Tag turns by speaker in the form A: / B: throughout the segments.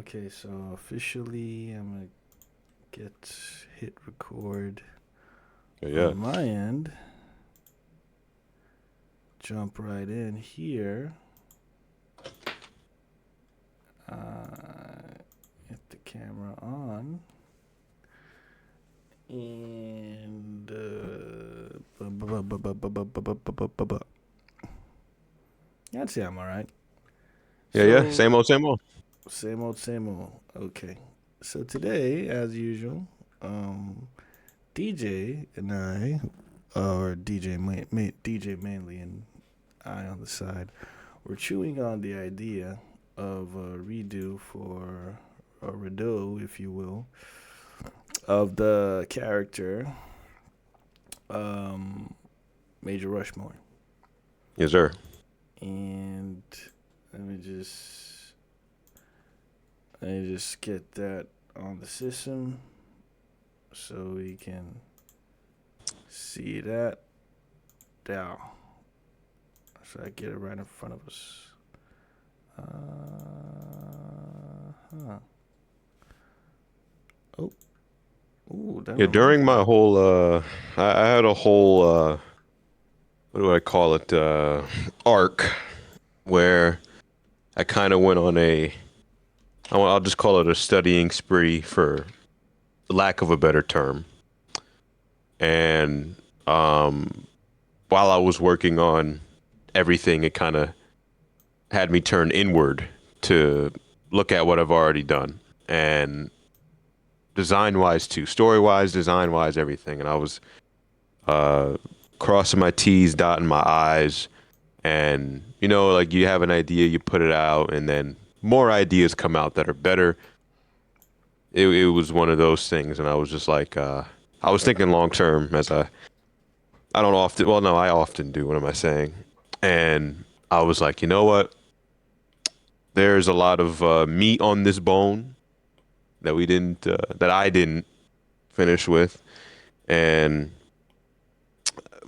A: Okay, so officially I'm gonna hit record
B: Yeah.
A: on my end. Jump right in here. Hit the camera on. And I'd say I'm alright.
B: Yeah.
A: So
B: Same old, same old.
A: same old, same old. Okay. So today, as usual, um, DJ and I, or DJ mainly, and I on the side, we're chewing on the idea of a redo for a redo, if you will, of the character um, Major Rushmore.
B: Yes, sir.
A: And let me just get that on the system so we can see that down. So I get it right in front of us. Huh. Oh, ooh, that
B: Yeah,
A: reminds
B: during
A: me.
B: my whole I had a whole what do I call it? Arc where I kind of went on I'll just call it a studying spree for lack of a better term. And um while I was working on everything, it kind of had me turn inward to look at what I've already done. And design wise too, story wise, design wise, everything. And I was uh, crossing my T's, dotting my I's, and like you have an idea, you put it out, and then more ideas come out that are better. It was one of those things, and I was just like, I was thinking long term, as I don't often, well, no, I often do. What am I saying? And I was like, you know what? There's a lot of meat on this bone that I didn't finish with, and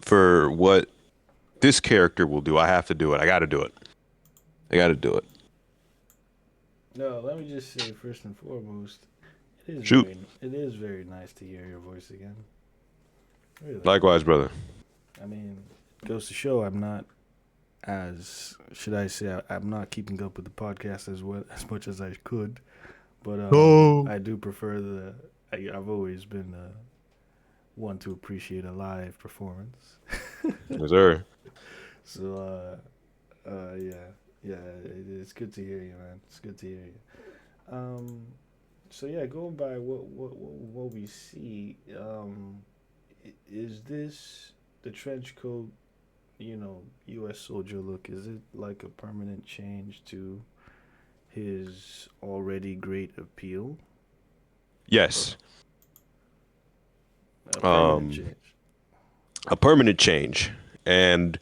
B: for what this character will do, I have to do it. I got to do it. I got to do it.
A: No, let me just say first and foremost,
B: Shoot.
A: it is very nice to hear your voice again. Really.
B: Likewise, brother.
A: I mean, it goes to show I'm not as should I say I'm not keeping up with the podcast as much as I could, but
B: Oh.
A: I do prefer I've always been one to appreciate a live performance.
B: Yes, sir.
A: So yeah, it's good to hear you, man. It's good to hear you. So yeah, going by what we see, is this the trench coat, U.S. soldier look? Is it like a permanent change to his already great appeal? Or
B: Yes.
A: a permanent
B: Um,
A: change?
B: a permanent change, and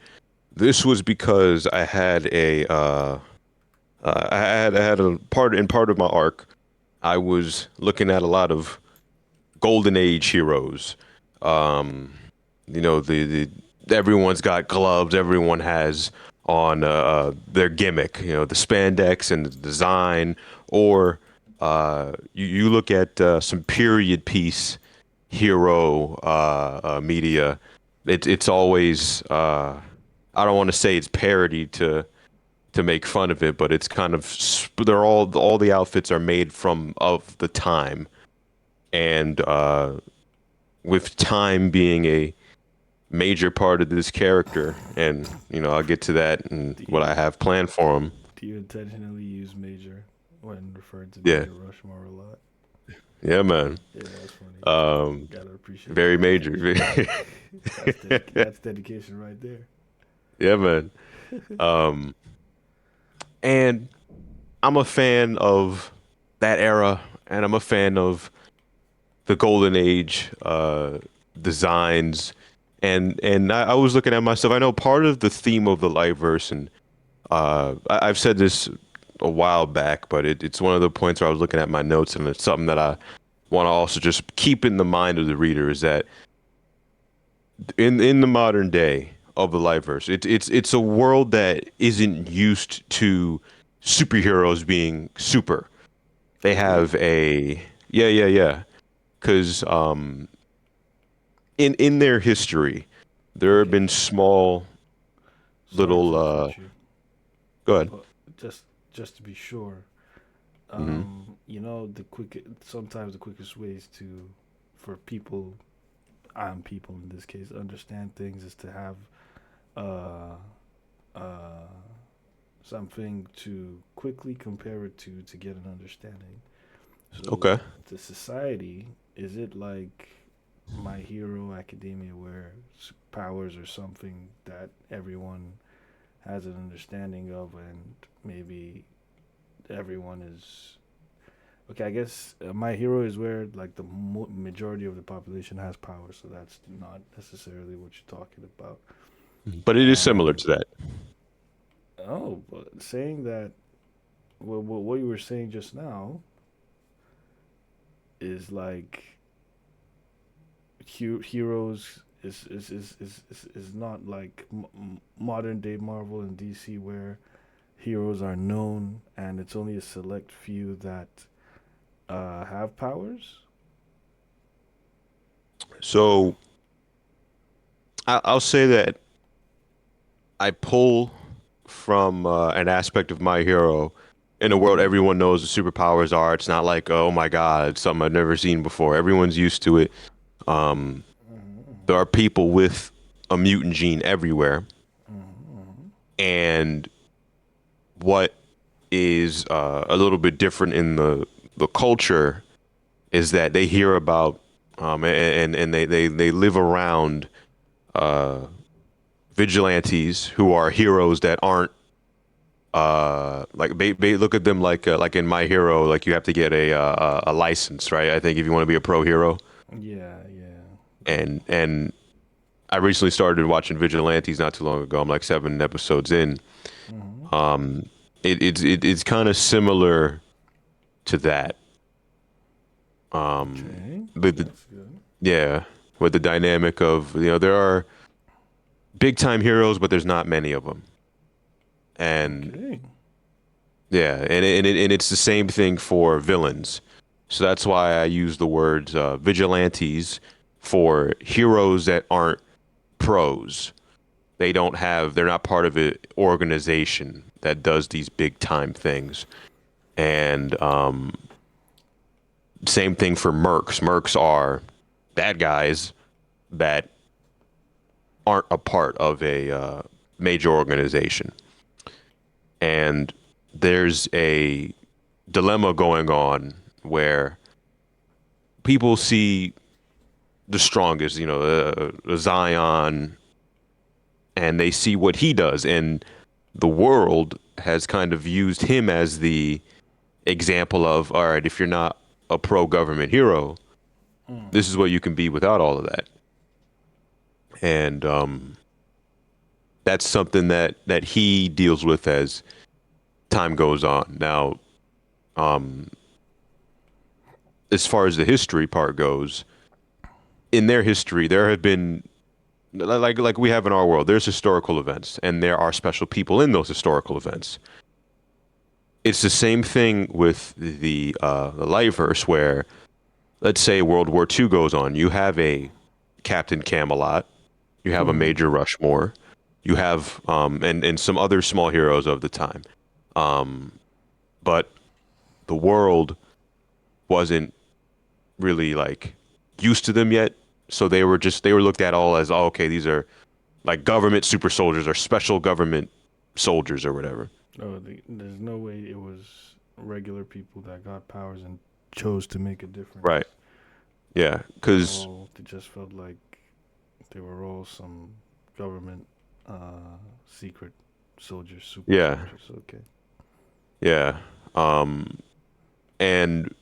B: this was because I had a part of my arc. I was looking at a lot of golden age heroes. Um, the everyone's got gloves. Everyone has on their gimmick. The spandex and the design. Or you look at some period piece hero media. It's always I don't want to say it's parody to make fun of it, but it's kind of they're all the outfits are made from of the time, and with time being a major part of this character, and I'll get to that and
A: Do
B: what I
A: you
B: have planned for him.
A: do you intentionally use major when referring to
B: Yeah,
A: Major Rushmore a lot?
B: yeah, man.
A: Yeah, that's funny.
B: Um,
A: Gotta appreciate the
B: very major.
A: dedication. That's dedication right there.
B: Yeah, man. Um, and I'm a fan of that era, and I'm a fan of the golden age designs. And I was looking at myself. I know part of the theme of the Lightverse, and I've said this a while back, but it's one of the points where I was looking at my notes, and it's something that I want to also just keep in the mind of the reader is that in the modern day of the Lightverse, it's a world that isn't used to superheroes being super. They
A: They do.
B: have a yeah. Because in their history, there have
A: Okay.
B: been small
A: Sorry
B: little
A: to cut you,
B: go ahead.
A: but just just to be sure,
B: Hmm.
A: the quick sometimes the quickest ways to for people, and people in this case, understand things is to have uh uh something to quickly compare it to get an understanding. So
B: Okay.
A: the society, is it like My Hero Academia where powers are something that everyone has an understanding of, and maybe everyone is okay? I guess My Hero is where like the majority of the population has power, so that's not necessarily what you're talking about.
B: But it is similar
A: And
B: to that.
A: but saying that, what you were saying just now is like heroes is not like modern day Marvel and DC where heroes are known and it's only a select few that have powers.
B: So I'll say that I pull from an aspect of My Hero in a world
A: Mm-hmm.
B: everyone knows the superpowers are. It's not like, oh my God, it's something I've never seen before. Everyone's used to it. Um, there are people with a mutant gene everywhere.
A: Mm-hmm.
B: And what is a little bit different in the culture is that they hear about and they live around uh, vigilantes who are heroes that aren't like they look at them like in My Hero, like you have to get a license, right? I think if you want to be a pro hero.
A: Yeah, yeah.
B: And I recently started watching Vigilantes not too long ago. I'm like 7 episodes in.
A: Mm-hmm.
B: Um, it's kind of similar to that.
A: Okay,
B: But
A: that's good.
B: yeah, with the dynamic of there are big time heroes, but there's not many of them, and
A: Okay.
B: yeah, and it's the same thing for villains. So that's why I use the words vigilantes for heroes that aren't pros. They're not part of an organization that does these big time things. And same thing for mercs. Mercs are bad guys that aren't a part of a major organization. And there's a dilemma going on where people see the strongest, Zion, and they see what he does. And the world has kind of used him as the example of, all right, if you're not a pro government hero, this is what you can be without all of that. And that's something that he deals with as time goes on. Now, um, as far as the history part goes, in their history, there have been like we have in our world. There's historical events, and there are special people in those historical events. It's the same thing with the Lightverse, where let's say World War II goes on. You have a Captain Camelot, you have a
A: Mm-hmm.
B: Major Rushmore, you have and some other small heroes of the time. Um, but the world wasn't really like used to them yet. So they were looked at all as, oh, okay, these are like government super soldiers or special government soldiers or whatever.
A: There's no way it was regular people that got powers and chose to make a difference.
B: Right. Yeah. Because
A: They just felt like they were all some government secret soldiers, super
B: yeah,
A: soldiers. Okay.
B: yeah. Um, and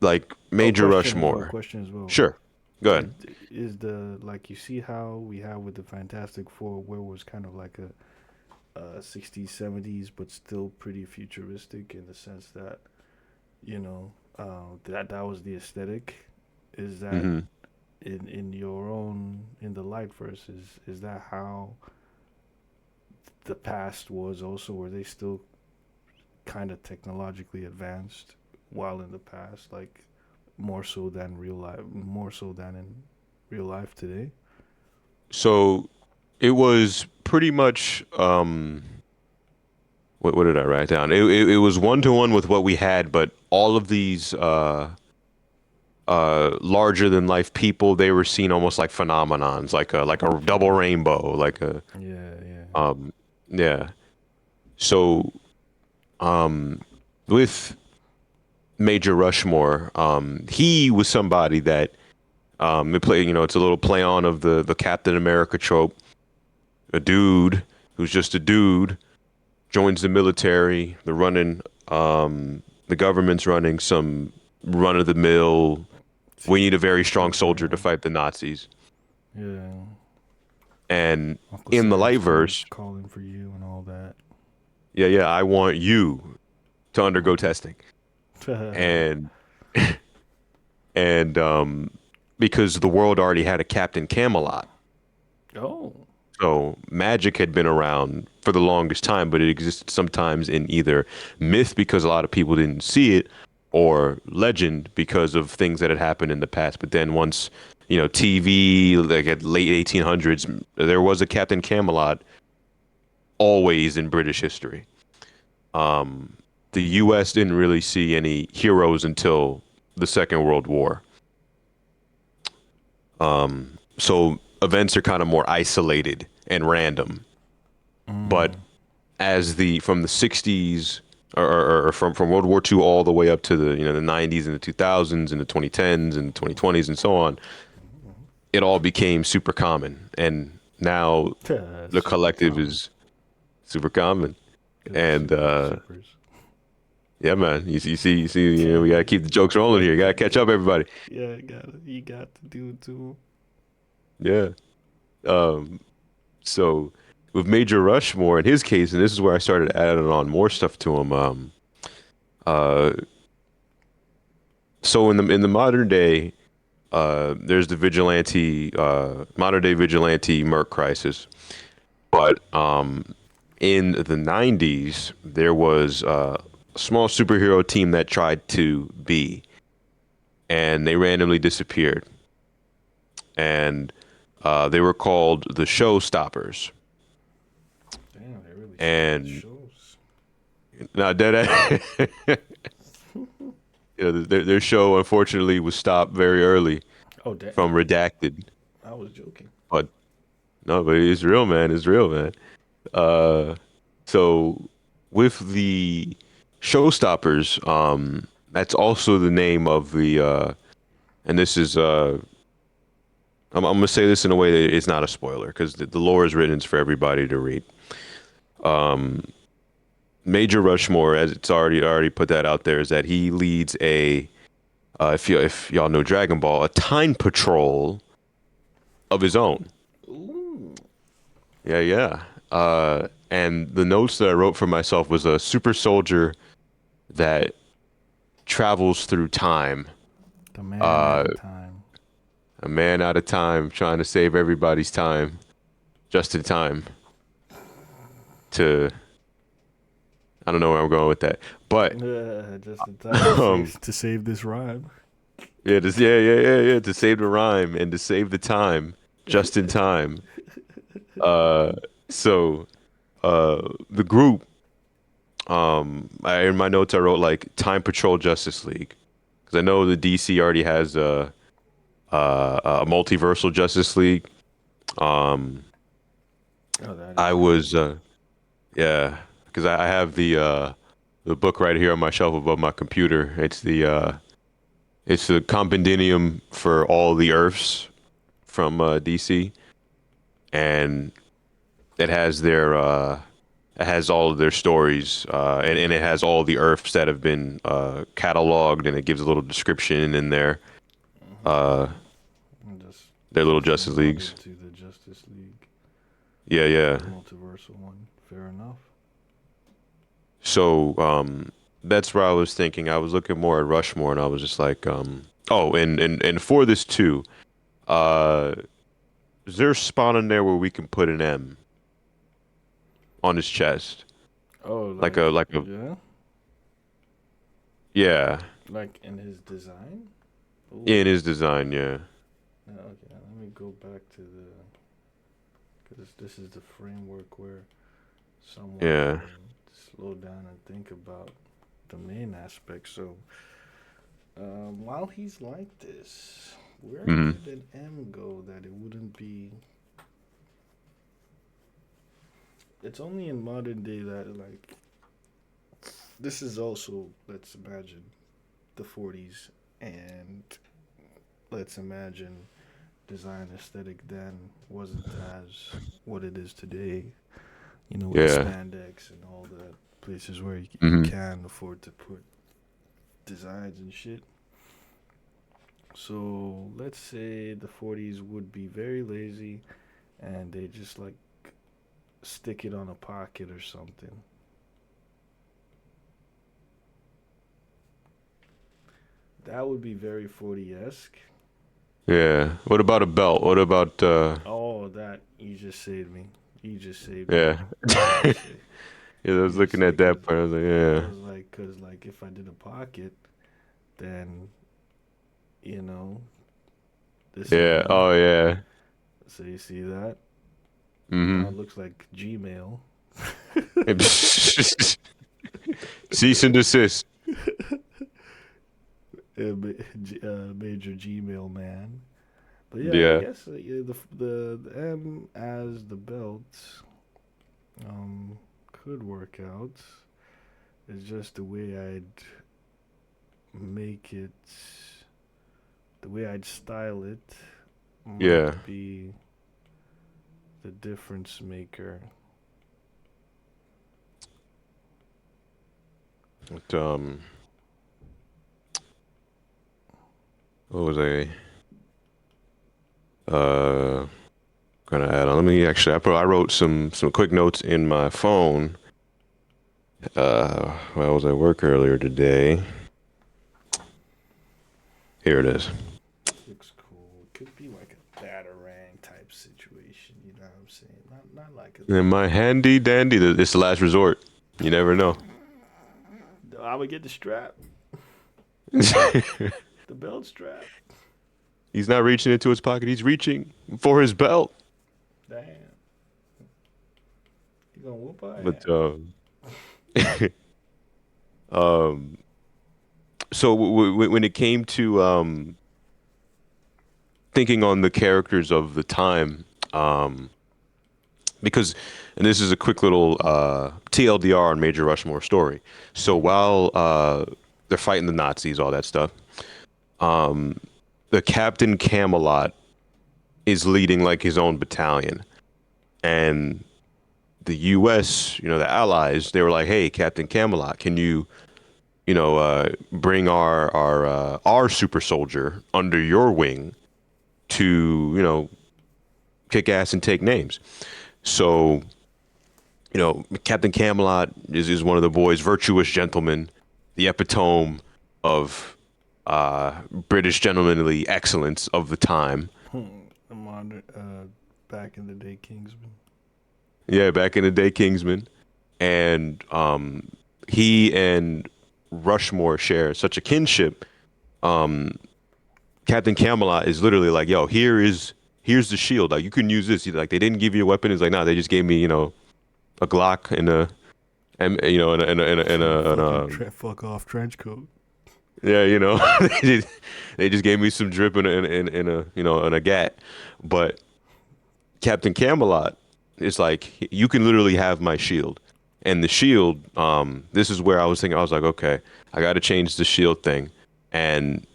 B: like
A: Oh,
B: Major
A: question as well.
B: Rushmore.
A: Question as well.
B: Sure. Go
A: Is
B: ahead.
A: is the like you see how we have with the Fantastic Four, where it was kind of like a 60s, 70s, but still pretty futuristic in the sense that that was the aesthetic. Is that
B: Hmm.
A: in your own in the light verses? Is that how the past was also? Were they still kind of technologically advanced while in the past, like more so than real life, more so than in real life today.
B: So it was pretty much what did I write down? It was one to one with what we had, but all of these larger than life people, they were seen almost like phenomenons, like a double rainbow, like a
A: Yeah, yeah.
B: um yeah. So um with Major Rushmore, he was somebody that it play, it's a little play on of the Captain America trope. A dude who's just a dude joins the military, the government's running some run of the mill. We need a very strong soldier to
A: Program.
B: fight the Nazis.
A: Yeah.
B: And
A: Uncle
B: in the
A: Sam's comes
B: Lightverse,
A: calling for you and all that.
B: yeah, I want you to undergo testing. And and because the world already had a Captain Camelot.
A: Oh.
B: So magic had been around for the longest time, but it existed sometimes in either myth because a lot of people didn't see it, or legend because of things that had happened in the past. But then once, TV, like at late 1800s, there was a Captain Camelot always in British history. Um, the U.S. didn't really see any heroes until the Second World War. So events are kind of more isolated and random. But
A: Mm.
B: as the from the 60s or from World War II all the way up to the 90s and the 2000s and the 2010s and 2020s and so on, it all became super common. And now the
A: Super
B: collective
A: common.
B: is super common.
A: Because it's
B: And
A: super supers.
B: yeah, man, you see, we gotta keep the jokes rolling here. You gotta catch up, everybody.
A: Yeah, you got to do it too.
B: Yeah. Um, so with Major Rushmore in his case, and this is where I started adding on more stuff to him. Uh, so in the modern day, there's the modern day vigilante Merc crisis. But in the 90s, there was a small superhero team that tried to be, and they randomly disappeared. And they were called the Showstoppers.
A: Damn, they really stopped
B: And
A: shows.
B: now, dead, their show unfortunately was stopped very early
A: Oh, damn.
B: from redacted.
A: I was joking.
B: But no, but it's real, man. It's real, man. Uh, so with the Showstoppers, that's also the name of and this is I'm gonna say this in a way that it's not a spoiler because the lore is written, it's for everybody to read. Um, Major Rushmore, as it's already put that out there, is that he leads if y'all know Dragon Ball, a time patrol of his own.
A: Ooh.
B: Yeah, yeah. And the notes that I wrote for myself was a super soldier that travels through time.
A: The man at
B: Uh,
A: a time.
B: a man out of time trying to save everybody's time, just in time to. I don't know where I'm going with that, but
A: Just in time to
B: um,
A: save this rhyme.
B: yeah, yeah, to save the rhyme and to save the time, just in time. Uh, so the group, in my notes I wrote like Time Patrol Justice League because I know the DC already has a multiversal Justice League. Um,
A: Oh, that is
B: I
A: pretty
B: was
A: cool.
B: yeah, because I have the book right here on my shelf above my computer. It's the compendium for all the Earths from DC, and it has it has all of their stories, and it has all the Earths that have been cataloged, and it gives a little description in there. Uh,
A: And just
B: their little
A: just
B: Justice Leagues.
A: allotted to the Justice League,
B: Yeah, yeah.
A: the multiversal one. Fair enough.
B: So that's where I was thinking. I was looking more at Rushmore, and I was just like, oh, and for this too, uh, is there a spot in there where we can put an M on his chest,
A: Oh,
B: like
A: like
B: a
A: yeah.
B: yeah?
A: Like in his design. Ooh.
B: in his design. Yeah,
A: Okay, let me go back to the because this is the framework where someone
B: yeah.
A: can slow down and think about the main aspect. So, while he's like this, where
B: Hmm.
A: could an M go that it wouldn't be? It's only in modern day that like this is also, let's imagine, the 40s, and let's imagine design aesthetic then wasn't as what it is today. You know, with the
B: Yeah.
A: spandex and all the places where you
B: Hmm.
A: can afford to put designs and shit. So let's say the 40s would be very lazy and they just like stick it on a pocket or something. That would be very 40 esque.
B: Yeah. What about a belt? What about
A: Oh, that you just saved me. You just saved me,
B: yeah.
A: bro. You just say.
B: Yeah, I
A: You
B: was
A: just
B: looking
A: say,
B: at
A: cause
B: that part. I was like,
A: I
B: yeah.
A: was like, cause like if I did a pocket, then you know this
B: Yeah.
A: M.
B: Oh yeah.
A: So you see that? Now
B: Mm-hmm.
A: it looks like Gmail.
B: Cease and desist.
A: Major Gmail man. But yeah, I
B: Yeah.
A: guess yeah, the M as the belt could work out. It's just the way I'd make it, the way I'd style it
B: Yeah.
A: might be the difference maker.
B: But, what was I uh gonna add on? Let me actually. I wrote some quick notes in my phone. While I was at work earlier today. Here it is.
A: Looks cool. It could be like a batarang type situation. You know what I'm saying? Not like
B: In my handy dandy. It's the last resort. You never know.
A: I would get the strap, the belt strap.
B: He's not reaching into his pocket. He's reaching for his belt.
A: Damn, you gonna whoop our
B: But
A: ass.
B: um, so when it came to thinking on the characters of the time, um, because and this is a quick little TLDR on Major Rushmore story. So while they're fighting the Nazis, all that stuff, the Captain Camelot is leading like his own battalion, and the U.S., the Allies, they were like, "Hey, Captain Camelot, can you, bring our super soldier under your wing to, kick ass and take names?" So, Captain Camelot is one of the boys, virtuous gentleman, the epitome of British gentlemanly excellence of the time.
A: The modern, back in the day, Kingsman.
B: Yeah, back in the day, Kingsman. And he and Rushmore share such a kinship. Captain Camelot is literally like, "Yo, here's the shield. Like, you can use this." He's like, "They didn't give you a weapon." He's like, "Nah, they just gave me, a Glock and
A: And a
B: and
A: fucking
B: a
A: fuck off trench coat.
B: yeah, they just gave me some drip and a gat." But Captain Camelot is like, "You can literally have my shield." And the shield, this is where I was thinking, I was like, okay, I got to change the shield thing. And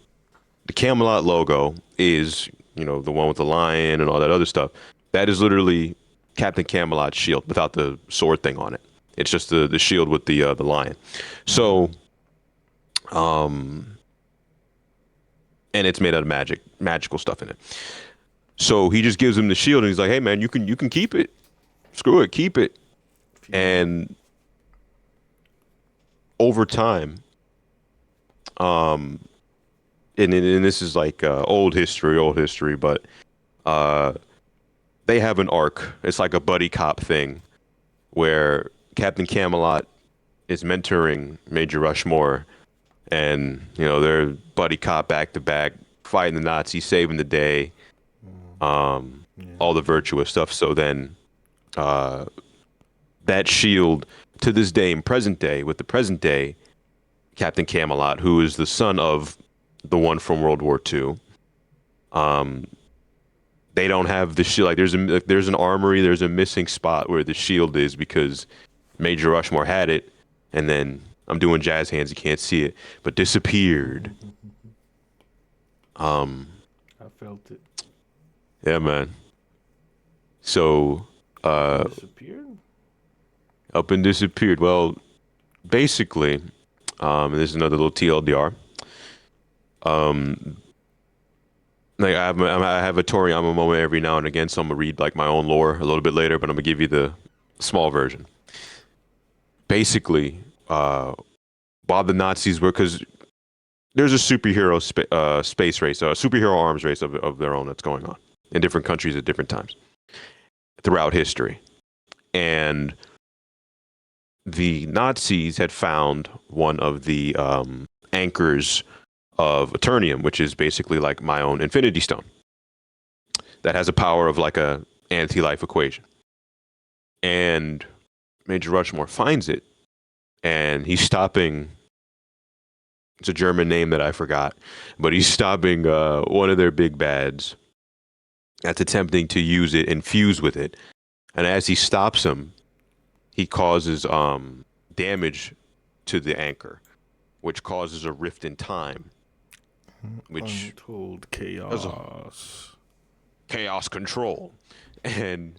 B: the Camelot logo is, the one with the lion and all that other stuff. That is literally Captain Camelot's shield without the sword thing on it. It's just the shield with the lion. So, and it's made out of magical stuff in it. So he just gives him the shield and he's like, "Hey man, you can keep it. Screw it, keep it."
A: If you want.
B: And over time, um, and this is like old history, but uh, they have an arc. It's like a buddy cop thing where Captain Camelot is mentoring Major Rushmore, and they're buddy cop back to back, fighting the Nazis, saving the day,
A: Yeah.
B: all the virtuous stuff. So then, uh, that shield to this day in present day with the present day Captain Camelot, who is the son of the one from World War II. Um, they don't have the shield. Like there's an armory. There's a missing spot where the shield is because Major Rushmore had it, and then I'm doing jazz hands. You can't see it, but disappeared. Um,
A: I felt it.
B: yeah, man. So,
A: Disappeared?
B: up and disappeared. Well, basically, and this is another little TLDR. Um, like I have a Toriyama moment every now and again, so I'm gonna read like my own lore a little bit later, but I'm gonna give you the small version. Basically, while the Nazis were, because there's a superhero space race, a superhero arms race of their own that's going on in different countries at different times throughout history, and the Nazis had found one of the anchors of Eternium, which is basically like my own Infinity Stone that has a power of like a anti-life equation. And Major Rushmore finds it, and he's stopping. It's a German name that I forgot, but he's stopping one of their big bads that's attempting to use it and fuse with it. And as he stops him, he causes damage to the anchor, which causes a rift in time, which
A: Untold
B: has a
A: chaos.
B: chaos control. And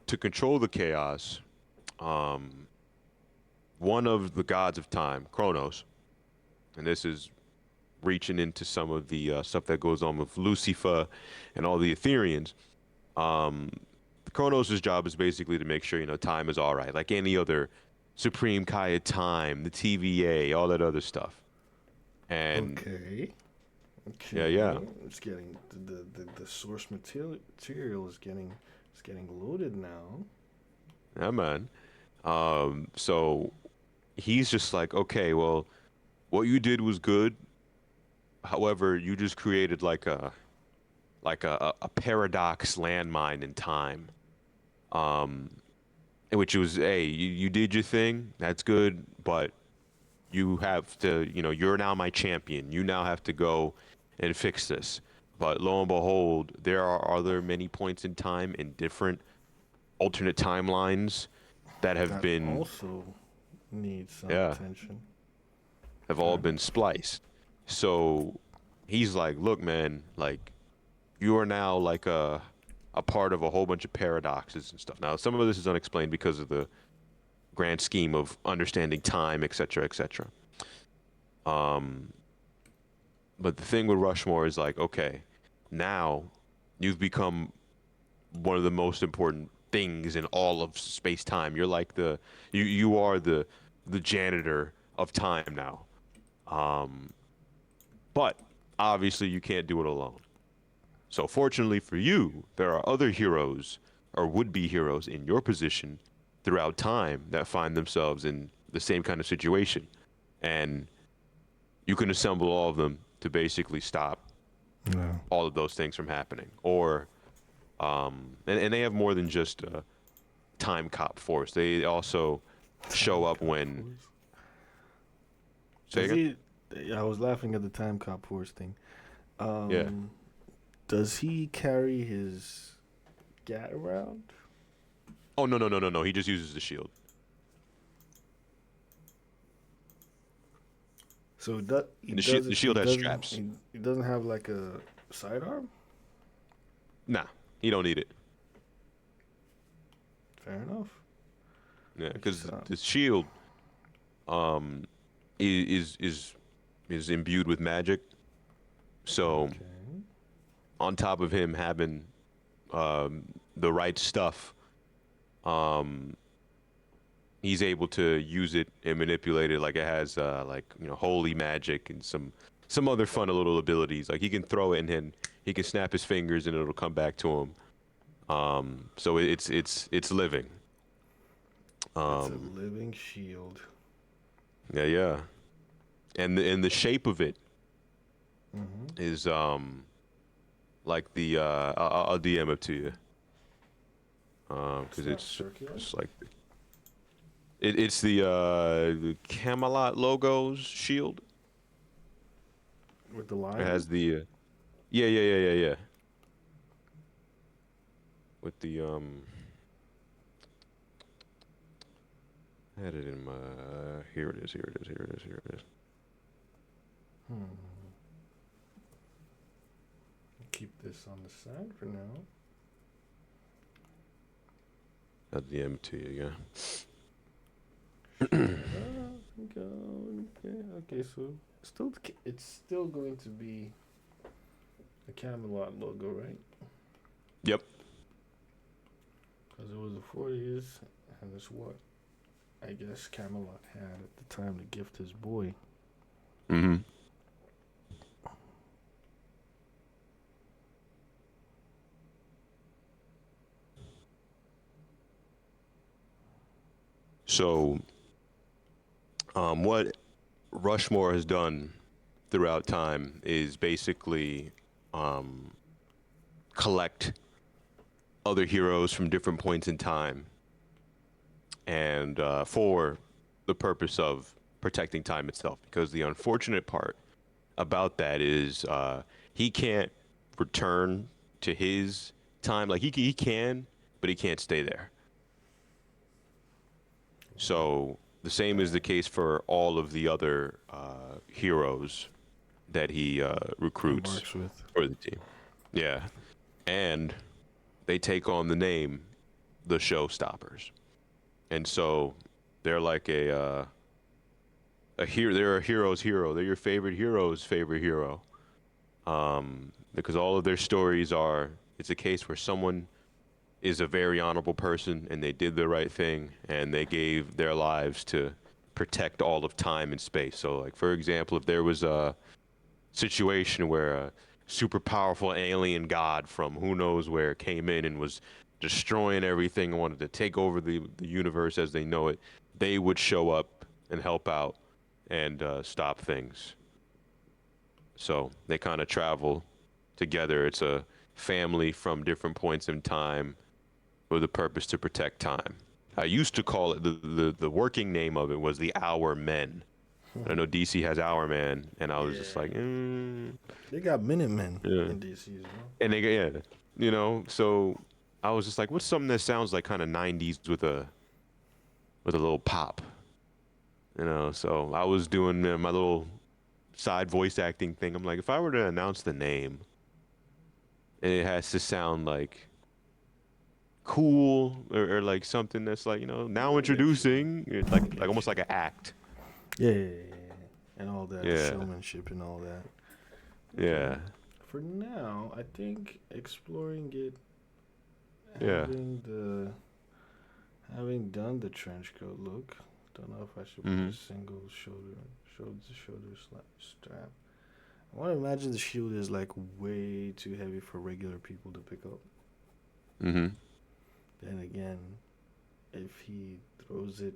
B: to control the chaos, one of the gods of time, Kronos, and this is reaching into some of the stuff that goes on with Lucifer and all the Ethereans. Um, Kronos' job is basically to make sure time is all right, like any other Supreme Kai of time, the TVA, all that other stuff. And
A: Okay.
B: yeah,
A: Okay.
B: yeah,
A: It's getting the source material is getting loaded now.
B: yeah, man. So he's just like, okay, well, what you did was good. However, you just created like a paradox landmine in time. Um, in which it was, hey, you did your thing, that's good, but you have to, you're now my champion. You now have to go and fix this. But lo and behold, there are other many points in time in different alternate timelines that have
A: That
B: been,
A: also needs some
B: yeah,
A: attention.
B: have all
A: Okay.
B: been spliced. So he's like, look, man, like you are now like a part of a whole bunch of paradoxes and stuff. Now, some of this is unexplained because of the grand scheme of understanding time, etc., etc. Um, but the thing with Rushmore is like, okay, now you've become one of the most important things in all of space time. You're like you are the janitor of time now. Um, but obviously you can't do it alone. So fortunately for you, there are other heroes or would-be heroes in your position throughout time that find themselves in the same kind of situation, and you can assemble all of them to basically stop
A: No.
B: all of those things from happening. Or and they have more than just a time cop force. They also show
A: Time
B: up
A: cop
B: when
A: force.
B: say
A: Does
B: again?
A: he? I was laughing at the time cop force thing.
B: Yeah.
A: Um, does he carry his gat around?
B: Oh no. He just uses the shield.
A: So he
B: The
A: doesn't. He
B: shield has
A: doesn't.
B: straps.
A: He doesn't have like a sidearm.
B: Nah, he don't need it.
A: Fair enough.
B: Yeah,
A: Makes
B: because
A: sense.
B: the shield um is imbued with magic. So
A: Okay.
B: on top of him having the right stuff, um, he's able to use it and manipulate it like it has like holy magic and some other fun little abilities. Like he can throw it and then he can snap his fingers and it'll come back to him. So it's living.
A: It's a
B: Um,
A: living shield.
B: yeah, yeah. and the shape of it
A: Mm-hmm.
B: is like the I'll DM it to you
A: It's
B: because
A: not circular
B: it's like it's the Camelot logos shield.
A: with the
B: It
A: lion.
B: has the yeah with the I had it in my here it is here it is here it is here it is.
A: Hmm. Keep this on the side for now.
B: I'll DM it to you, yeah.
A: Okay, so it's still going to be a Camelot logo, right?
B: Yep.
A: Because it was the 40s, and it's what I guess Camelot had at the time to gift his boy.
B: Mm-hmm. So, what Rushmore has done throughout time is basically um, collect other heroes from different points in time, and for the purpose of protecting time itself. Because the unfortunate part about that is he can't return to his time. Like he can, but he can't stay there. So the same is the case for all of the other heroes that he
A: He
B: recruits
A: works with.
B: for the team. Yeah, and they take on the name the Showstoppers, and so they're like a hero. They're a hero's hero. They're your favorite hero's favorite hero. Because all of their stories are it's a case where someone is a very honorable person and they did the right thing and they gave their lives to protect all of time and space. So like for example, if there was a situation where a super powerful alien god from who knows where came in and was destroying everything and wanted to take over the universe as they know it, they would show up and help out and stop things. So they kind of travel together. It's a family from different points in time with a purpose to protect time. I used to call it the working name of it was the Hour Men. I know DC has Hour Man, and I was just
A: Yeah.
B: like,
A: They got Minutemen
B: yeah,
A: in DC as well.
B: and they yeah, so I was just like, what's something that sounds like kind of '90s with a little pop, So I was doing my little side voice acting thing. I'm like, if I were to announce the name, and it has to sound like cool or like something that's like now
A: I get you.
B: introducing
A: I
B: like
A: get
B: almost
A: you.
B: like an act.
A: Yeah. And all that, the
B: Yeah,
A: showmanship and all that. Okay.
B: yeah,
A: For now, I think exploring it,
B: yeah.
A: having the having done the trench coat look, don't know if I should put
B: Hmm.
A: a single shoulder strap. I want to imagine the shield is like way too heavy for regular people to pick up.
B: Hmm.
A: Then again, if he throws it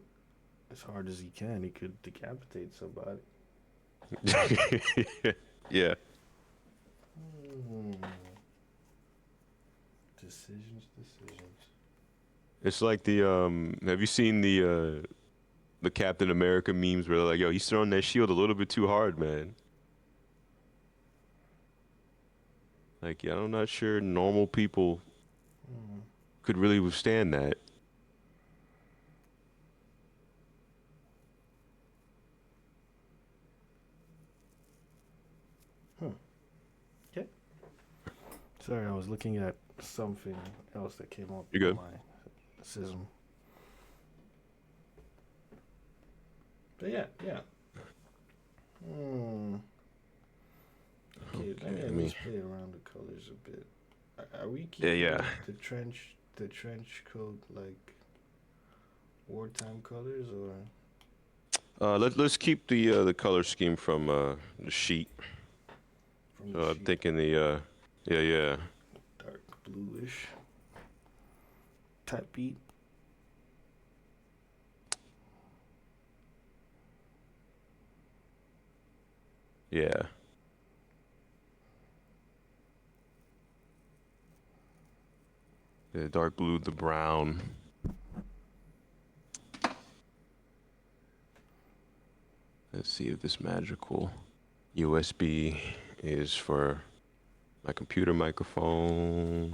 A: as hard as he can, he could decapitate somebody.
B: Yeah.
A: Hmm. Decisions.
B: It's like the have you seen the Captain America memes where they're like, yo, he's throwing that shield a little bit too hard, man. Like, yeah, I'm not sure normal people
A: Hmm.
B: could really withstand that.
A: Hmm. Okay. Sorry, I was looking at something else that came up
B: You
A: on
B: good?
A: my system. But yeah. Hmm. Okay, let me
B: Okay,
A: at
B: I mean,
A: least play around the colors a bit. Are we
B: yeah,
A: keeping
B: yeah.
A: the trench coat like wartime colors or
B: Let's keep the color scheme from the sheet.
A: from the
B: So I'm
A: sheet
B: thinking the yeah.
A: dark bluish type beat?
B: Yeah. The dark blue, the brown. Let's see if this magical USB is for my computer microphone.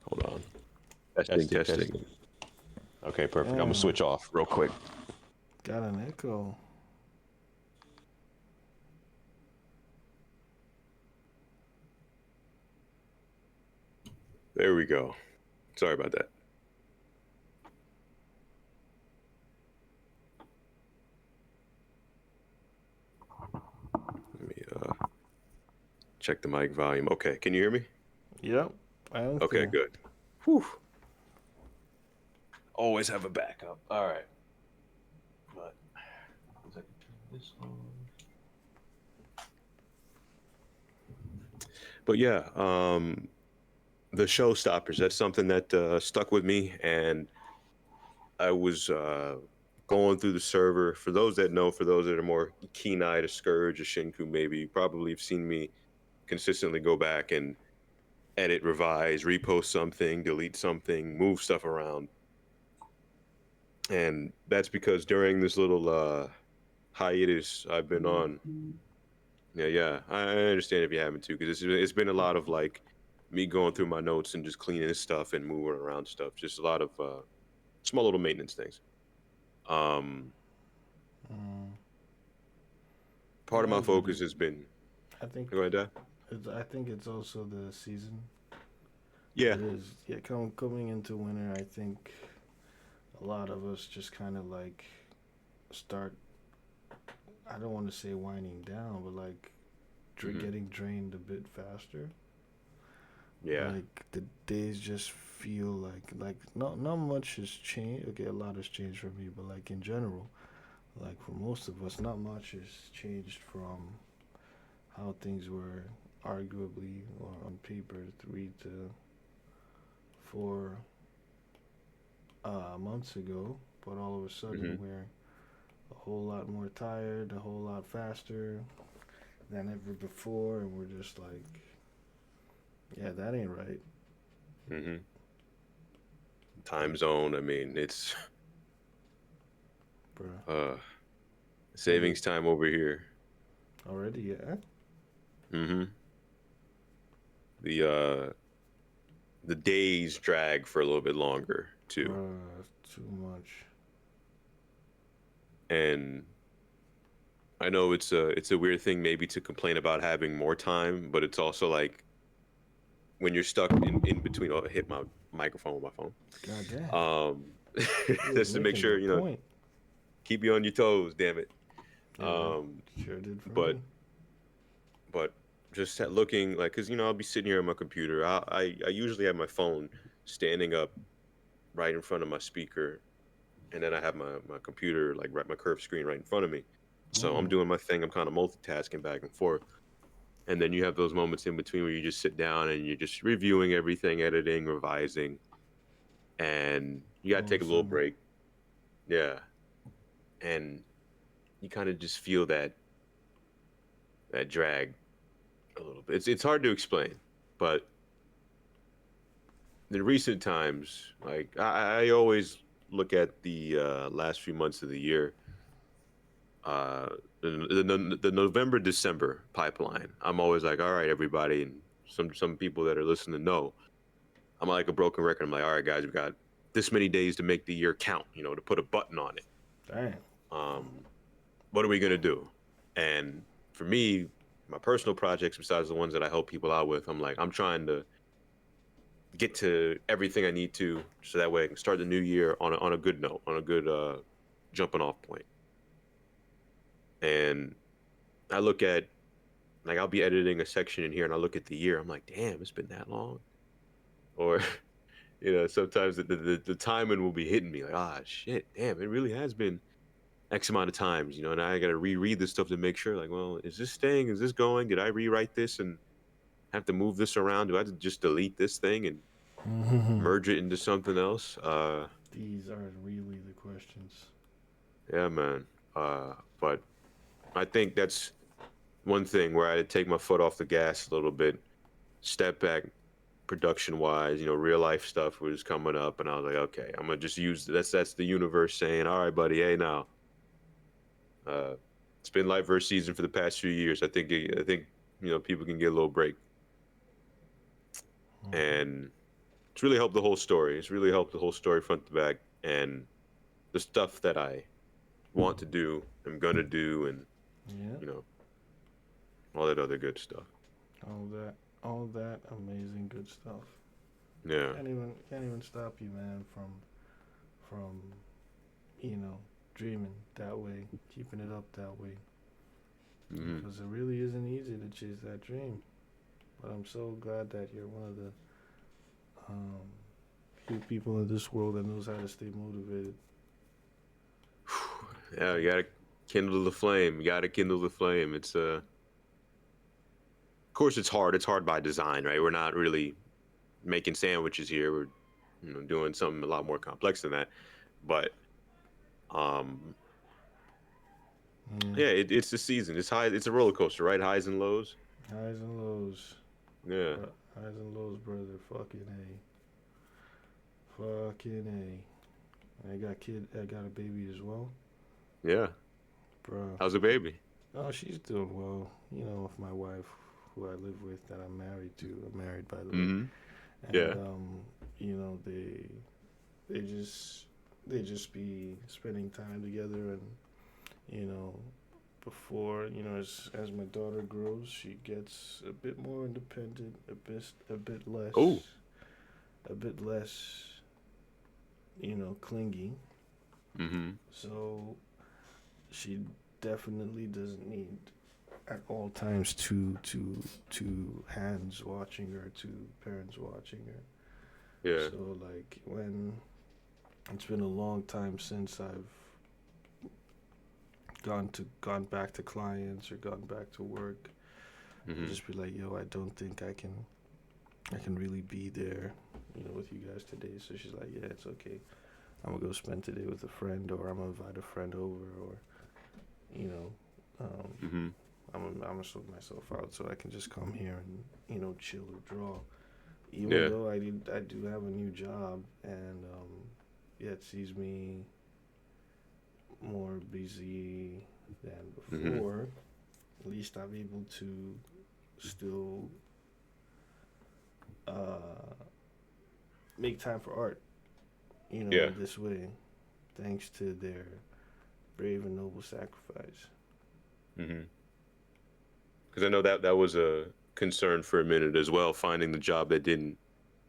B: Hold on. Testing,
A: Testing,
B: testing.
A: testing.
B: Okay, perfect. I'm gonna
A: Damn,
B: switch off real quick.
A: got an echo.
B: There we go. Sorry about that. Let me check the mic volume. Okay, can you hear me?
A: Yep, I am
B: Okay,
A: clear.
B: good. Whew. Always have a backup. All right. But I can turn this on. But yeah, the showstoppers. That's something that stuck with me, and I was going through the server. For those that know, for those that are more keen-eyed, a Scourge, a Shinku, maybe you probably have seen me consistently go back and edit, revise, repost something, delete something, move stuff around, and that's because during this little hiatus I've been on. Yeah, I understand if you haven't too, because it's been a lot of like me going through my notes and just cleaning this stuff and moving around stuff. Just a lot of small little maintenance things. Um,
A: Mm.
B: Part of
A: Yeah, I
B: my
A: get
B: focus
A: it.
B: has been.
A: I think
B: Go ahead, Dad.
A: I think it's also the season.
B: Yeah.
A: It is. Yeah, coming into winter, I think a lot of us just kind of like start. I don't want to say winding down, but like
B: Hmm.
A: getting drained a bit faster.
B: Yeah.
A: Like the days just feel like not much has changed. Okay, a lot has changed for me, but like in general, like for most of us, not much has changed from how things were arguably or on paper 3 to 4 months ago. But all of a sudden,
B: Hmm.
A: we're a whole lot more tired, a whole lot faster than ever before, and we're just like, yeah, that ain't right,
B: Hmm. Time zone. I mean, it's
A: bro.
B: uh
A: What is
B: savings time over here.
A: already? Yeah,
B: Hmm. The the days drag for a little bit longer too,
A: bro, too much.
B: and I know it's a weird thing maybe to complain about having more time, but it's also like when you're stuck in between. Oh, I hit my microphone with my phone.
A: God damn, he was
B: Just to make
A: making
B: sure
A: that point.
B: keep you on your toes. Damn it.
A: Yeah,
B: Um,
A: sure did for
B: but
A: me.
B: but just at looking like, cause I'll be sitting here on my computer. I usually have my phone standing up right in front of my speaker, and then I have my computer like right my curved screen right in front of me. So I'm
A: Mm.
B: doing my thing. I'm kind of multitasking back and forth. And then you have those moments in between where you just sit down and you're just reviewing everything, editing, revising, and you got to
A: All of
B: take
A: a
B: a little
A: sudden,
B: break. Yeah. And you kind of just feel that drag a little bit. It's hard to explain, but in recent times, like I always look at the last few months of the year, uh, the November December pipeline. I'm always like, all right, everybody, and some people that are listening know. I'm like a broken record. I'm like, all right, guys, we got this many days to make the year count. To put a button on it.
A: damn.
B: Um, what are we gonna do? And for me, my personal projects, besides the ones that I help people out with, I'm like, I'm trying to get to everything I need to, so that way I can start the new year on a good note, on a good jumping off point. And I look at like I'll be editing a section in here, and I look at the year. I'm like, damn, it's been that long. Or sometimes the timing will be hitting me like, ah, shit, damn, it really has been X amount of times. And I got to reread this stuff to make sure, like, well, is this staying? Is this going? Did I rewrite this and have to move this around? Do I have to just delete this thing and merge it into something else?
A: These are really the questions.
B: Yeah, man. But I think that's one thing where I had to take my foot off the gas a little bit, step back production wise, real life stuff was coming up, and I was like, okay, I'm gonna just use that's the universe saying, all right, buddy, hey now, uh, it's been Lightverse season for the past few years. I think people can get a little break,
A: Mm-hmm.
B: and it's really helped the whole story. It's really helped the whole story front to back, and the stuff that I want to do, I'm gonna do, and
A: Yeah.
B: you know all that other good stuff.
A: All that, all that amazing good stuff.
B: Yeah.
A: Can't even stop you, man, from you know dreaming that way, keeping it up that way,
B: Hmm.
A: because it really isn't easy to chase that dream. But I'm so glad that you're one of the um, few people in this world that knows how to stay motivated.
B: Yeah, you gotta kindle the flame. You gotta kindle the flame. Of course, it's hard. It's hard by design, right? We're not really making sandwiches here. We're doing something a lot more complex than that. But um,
A: Yeah,
B: yeah, it's the season. It's high. It's a roller coaster, right? Highs and lows.
A: highs and lows,
B: Yeah.
A: highs and lows, brother. Fucking a. I got kid. I got a baby as well,
B: Yeah.
A: bro.
B: How's the baby?
A: Oh, she's doing well. With my wife, who I live with, that I'm married to. I'm married, by the way.
B: Hmm.
A: And
B: Yeah.
A: they just be spending time together, and you know, before as my daughter grows, she gets a bit more independent,
B: Oh.
A: a bit less, clingy.
B: Hmm.
A: So she definitely doesn't need at all times two hands watching her, two parents watching her.
B: Yeah.
A: So like when it's been a long time since I've gone back to clients or gone back to work, I
B: Hmm.
A: just be like, yo, I don't think I can really be there, with you guys today. So she's like, yeah, it's okay. I'm gonna go spend today with a friend, or I'm gonna invite a friend over, or you know, um,
B: Hmm.
A: I'm gonna sort myself out so I can just come here and chill or draw. Even
B: Yeah.
A: though I do have a new job, and yeah, it sees me more busy than
B: Hmm.
A: before. At least I'm able to still uh, make time for art,
B: Yeah.
A: in this way, thanks to their brave and noble sacrifice.
B: Hmm. Because I know that was a concern for a minute as well, finding the job that didn't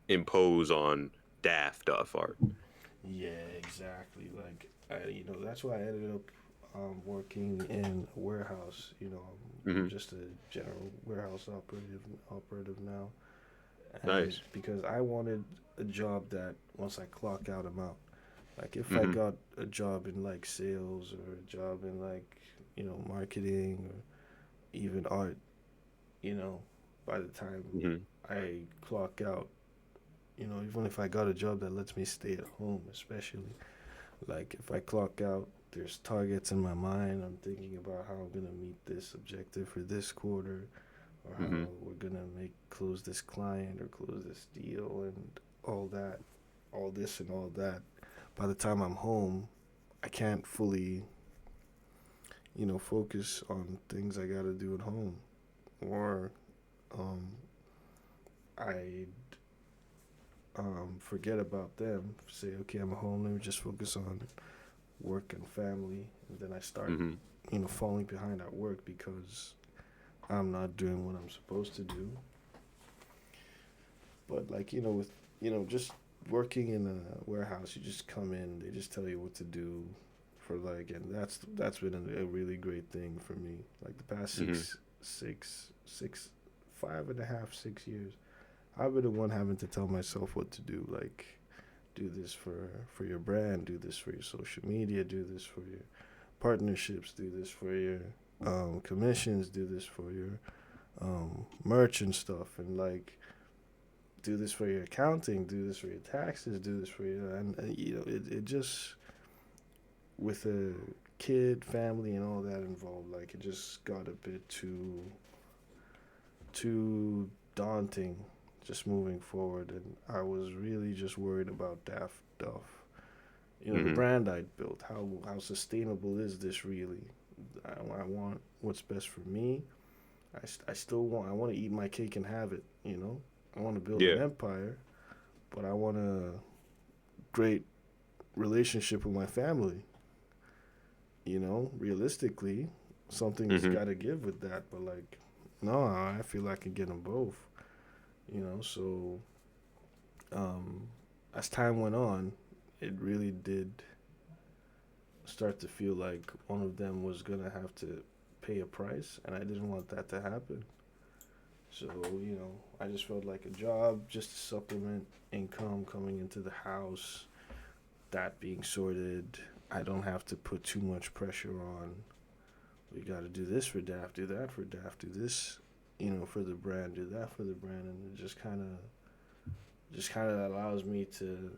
B: impose on daft stuff art.
A: Yeah, exactly. Like that's why I ended up working in a warehouse. I'm
B: Hmm.
A: just a general warehouse operative now, and
B: Nice.
A: because I wanted a job that once I clock out, I'm out. Like if I
B: Hmm.
A: got a job in like sales, or a job in like marketing, or even art, you know, by the time
B: Hmm.
A: I clock out, even if I got a job that lets me stay at home, especially like if I clock out, there's targets in my mind. I'm thinking about how I'm gonna meet this objective for this quarter, or how
B: Hmm.
A: we're gonna make close this client or close this deal, and all that, all this and all that. By the time I'm home, I can't fully, focus on things I gotta do at home, or um, I forget about them. Say, okay, I'm home. Let me just focus on work and family, and then I start,
B: Hmm.
A: falling behind at work because I'm not doing what I'm supposed to do. But like with just working in a warehouse, you just come in, they just tell you what to do for like, and that's been a really great thing for me. Like the past
B: Hmm.
A: six, 5.5, 6 years, I've been the one having to tell myself what to do. Like, do this for your brand, do this for your social media, do this for your partnerships, do this for your commissions, do this for your merch and stuff, and like do this for your accounting, do this for your taxes, do this for your, and it just with a kid, family, and all that involved, like it just got a bit too daunting just moving forward, and I was really just worried about Daft Duff. You know, the
B: Mhm.
A: brand I built. How sustainable is this really? I want what's best for me. I still want. I want to eat my cake and have it. You know, I want to build an
B: Yeah.
A: empire, but I want a great relationship with my family. You know, realistically, something's
B: Mhm.
A: got to give with that. But like, no, I feel I can get them both. You know, so um, as time went on, it really did start to feel like one of them was gonna have to pay a price, and I didn't want that to happen. So you know, I just felt like a job just to supplement income coming into the house. That being sorted, I don't have to put too much pressure on. We got to do this for DAF, do that for DAF, do this, you know, for the brand, do that for the brand, and it just kind of allows me to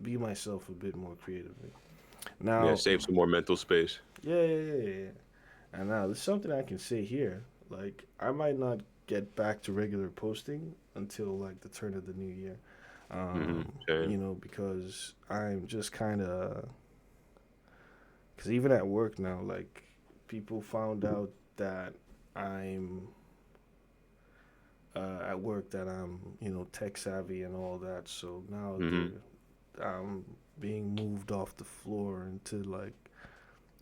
A: be myself a bit more creatively.
B: Yeah.
A: Now,
B: Save some more mental space.
A: yeah. And now there's something I can say here. Like I might not get back to regular posting until like the turn of the new year.
B: Same.
A: You know, because I'm just kind of because even at work now, like people found out that I'm at work that I'm tech savvy and all that. So now
B: Mhm.
A: I'm being moved off the floor into like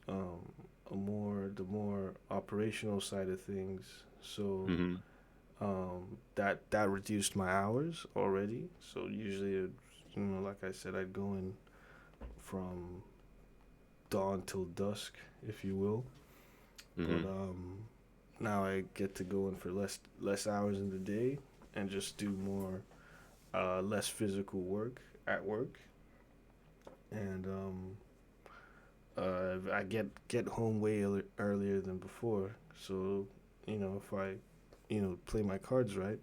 A: um, the more operational side of things. So
B: Mhm.
A: that reduced my hours already. So usually, like I said, I'd go in from dawn till dusk, if you will. But
B: Mhm.
A: now I get to go in for less hours in the day and just do more less physical work at work, and I get home way earlier than before. So if I play my cards right,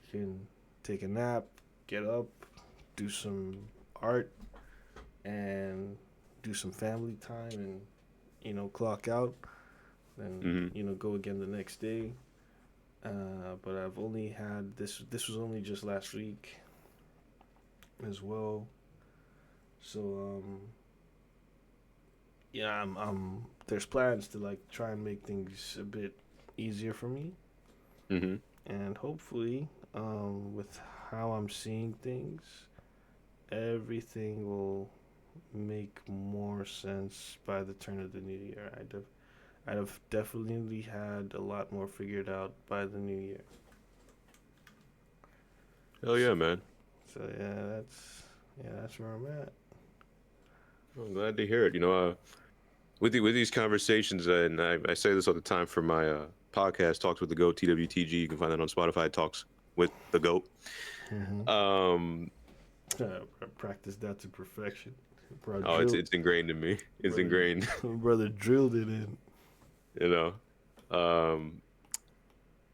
A: I can take a nap, get up, do some art, and do some family time, and clock out. Then
B: Mhm.
A: go again the next day. But I've only had this. This was only just last week as well. So yeah, there's plans to like try and make things a bit easier for me,
B: Mhm.
A: and hopefully, with how I'm seeing things, everything will make more sense by the turn of the new year. I'd have definitely had a lot more figured out by the new year.
B: Hell
A: So,
B: yeah, man.
A: so that's where I'm at.
B: I'm glad to hear it. With these conversations, and I say this all the time for my podcast, Talks with the Goat, TWTG. You can find that on Spotify. Talks with the Goat.
A: Mm-hmm.
B: Um,
A: Practice that to perfection. Bro,
B: oh, it's ingrained in me. It's
A: brother,
B: ingrained.
A: brother drilled it in.
B: you know. Um,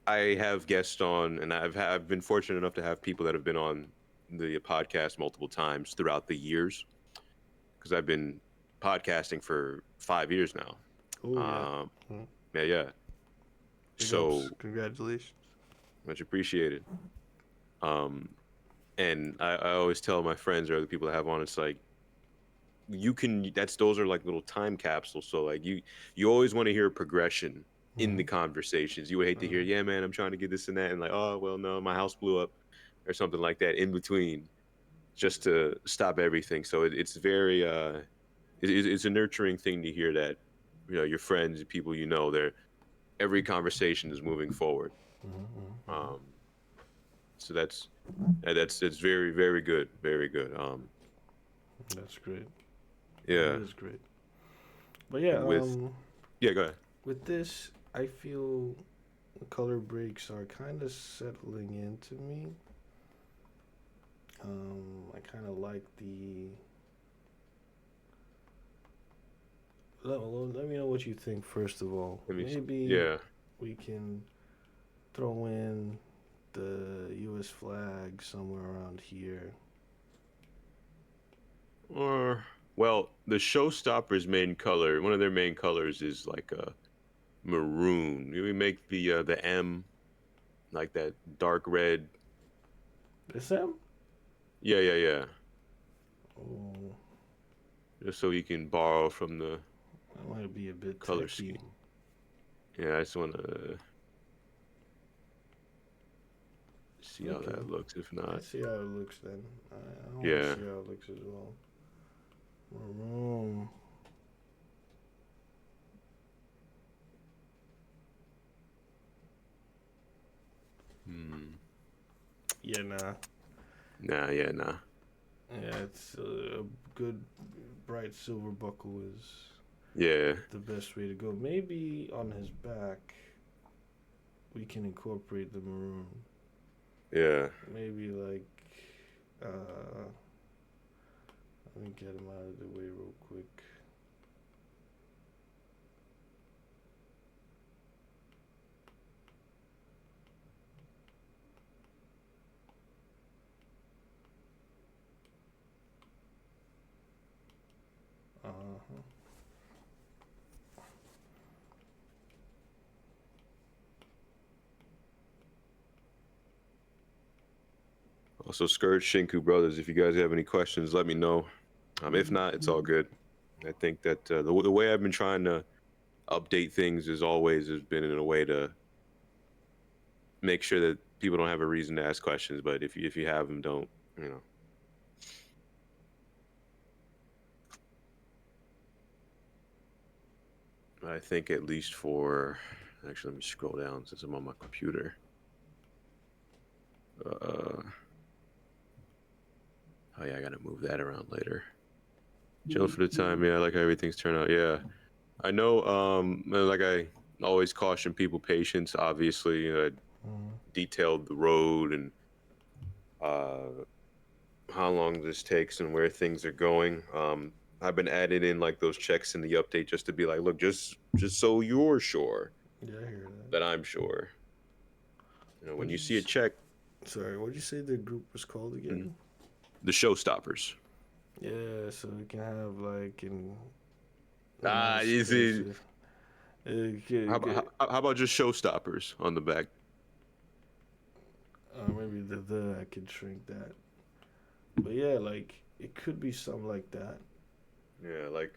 B: I have guests on, and I've been fortunate enough to have people that have been on the podcast multiple times throughout the years because I've been podcasting for 5 years now.
A: Oh yeah.
B: Um,
A: Mm.
B: yeah.
A: Big ups.
B: So
A: Congratulations.
B: much appreciated. Um, and I always tell my friends or the people I have on, it's like those are like little time capsules. So like you always want to hear progression in
A: Mm-hmm.
B: the conversations. You would hate to hear,
A: Mm-hmm.
B: yeah, man, I'm trying to get this and that, and like, oh well, no, my house blew up or something like that in between, just to stop everything. So it's very it's a nurturing thing to hear that your friends, people they're every conversation is moving forward.
A: Mm-hmm.
B: Um, so it's very very good, very good.
A: That's great. That
B: Yeah,
A: is great. But yeah,
B: with yeah, go ahead.
A: with this, I feel the color breaks are kind of settling into me. I kind of like the. Let me know what you think first of all.
B: Let me
A: Maybe
B: yeah.
A: we can throw in the U.S. flag somewhere around here.
B: Well, the Showstoppers' main color, one of their main colors is like a maroon. We make the M like that dark red.
A: This him?
B: Yeah, yeah, yeah.
A: Oh,
B: Just so you can borrow from the
A: that might be a bit
B: color
A: techy.
B: scheme. Yeah, I just want to see how
A: Okay.
B: that looks. If not,
A: Let's see how it looks then. I want to
B: yeah.
A: see how it looks as well. Maroon.
B: Hmm.
A: Yeah, nah.
B: Nah, yeah, nah.
A: Yeah, it's a good bright silver buckle is
B: Yeah,
A: the best way to go. Maybe on his back we can incorporate the maroon.
B: yeah.
A: Maybe like let me get him out of the way real quick. Uh-huh.
B: Also, Scourge Shinku Brothers, if you guys have any questions, let me know. If not, it's all good. I think that the way I've been trying to update things as always has been in a way to make sure that people don't have a reason to ask questions. But if you have them, don't, you know. I think at least for actually, let me scroll down since I'm on my computer. Oh yeah, I gotta move that around later. Chill for the time. Yeah, I like how everything's turned out. Yeah, I know. Like I always caution people, patience. Obviously,
A: Mm-hmm.
B: detailed the road and uh, how long this takes and where things are going. I've been adding in like those checks in the update just to be like, look, just so you're sure
A: Yeah, I hear that.
B: that I'm sure.
A: What
B: When
A: did
B: you
A: you?
B: see a check,
A: Sorry, what did you say the group was called
B: mm,
A: again?
B: the showstoppers.
A: Yeah, so we can have like in
B: Ah, you see,
A: non-expensive.
B: how, about- how about just showstoppers on the back?
A: Maybe the I could shrink that. But yeah, like it could be something like that.
B: Yeah, like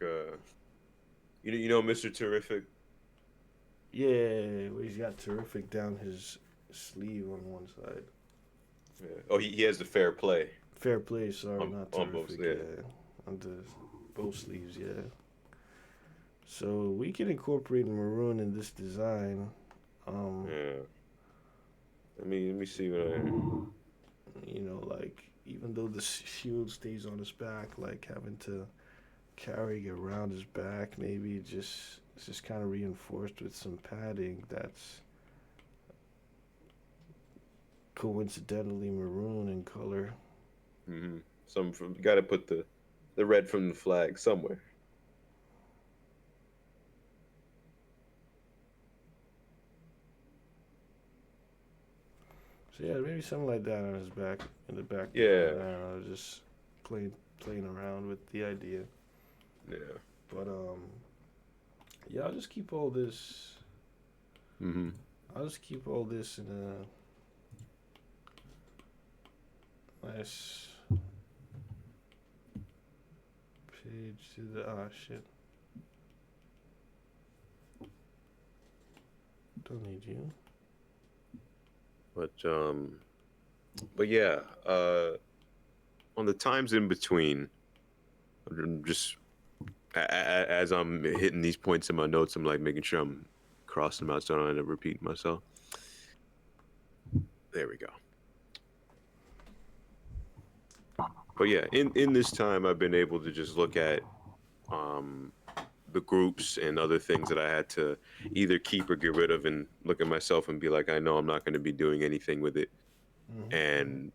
B: you know, Mr. Terrific.
A: Yeah, well, he's got terrific down his sleeve on one side.
B: Yeah. Oh, he has the fair play
A: Fair play, sorry, not
B: on both.
A: terrific.
B: Yeah,
A: Yeah, on the both sleeves. Yeah. So we can incorporate maroon in this design. Um,
B: yeah. Let me see what I.
A: like even though the shield stays on his back, like having to carry it around his back, maybe just it's just kind of reinforced with some padding that's coincidentally maroon in color.
B: Mm-hmm. Some from got to put the red from the flag somewhere.
A: So yeah, maybe something like that on his back, in the back. I
B: Yeah,
A: don't know, just playing around with the idea.
B: yeah.
A: But yeah, I'll just keep all this.
B: Mm-hmm.
A: I'll just keep all this in a nice page to the shit. Don't need you.
B: But but yeah. On the times in between, I'm just as I'm hitting these points in my notes, I'm like making sure I'm crossing them out so I don't end up repeating myself. There we go. But yeah, in this time, I've been able to just look at um the groups and other things that I had to either keep or get rid of, and look at myself and be like, I know I'm not going to be doing anything with it,
A: Mm-hmm.
B: and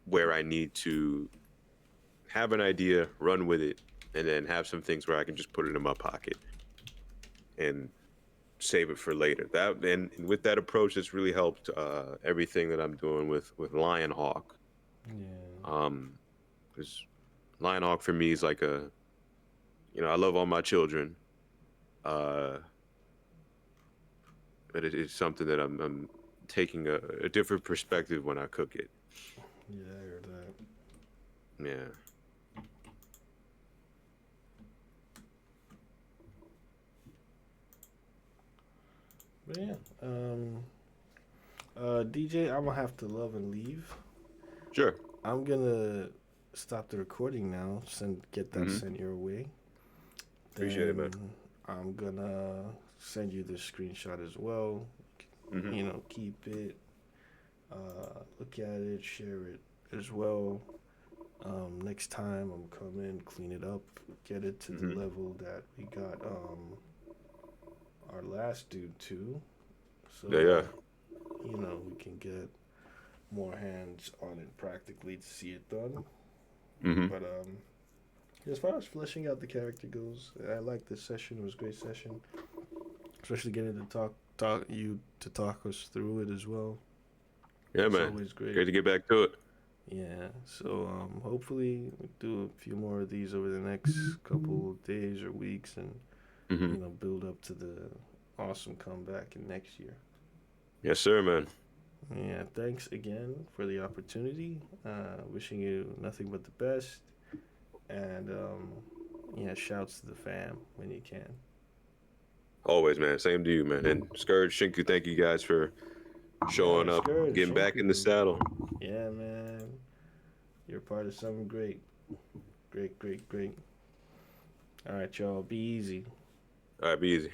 B: where I need to have an idea, run with it, and then have some things where I can just put it in my pocket and save it for later. That and with that approach, it's really helped everything that I'm doing with Lionhawk.
A: Yeah.
B: Um, because Lionhawk for me is like a I love all my children. Uh, but it's something that I'm taking a different perspective when I cook it.
A: Yeah, I heard that.
B: Yeah.
A: But yeah, DJ, I'm gonna have to love and leave.
B: Sure.
A: I'm gonna stop the recording now. Get that
B: Hmm.
A: sent your way.
B: Appreciate it, man.
A: Then I'm gonna send you the screenshot as well.
B: Hmm.
A: Keep it, look at it, share it as well. Next time I'm coming, clean it up, get it to the
B: Hmm.
A: level that we got our last dude to, so
B: Yeah, yeah.
A: that we can get more hands on it practically to see it done.
B: Hmm.
A: But as far as fleshing out the character goes, I like this session. It was a great session, especially getting to talk us through it as well.
B: Yeah,
A: It's
B: man.
A: always great.
B: Great to get back to it.
A: Yeah. So hopefully we do a few more of these over the next couple of days or weeks, and
B: Hmm.
A: build up to the awesome comeback in next year.
B: Yes, sir, man.
A: Yeah. Thanks again for the opportunity. Wishing you nothing but the best, and yeah, shouts to the fam when you can.
B: Always, man. Same to you, man. And Scourge, Shinku, thank you guys for showing up,
A: Scourge,
B: getting back in the
A: Shinku.
B: saddle.
A: Yeah, man. You're part of something great. Great, great, great. All right, y'all. Be easy.
B: All right, be easy.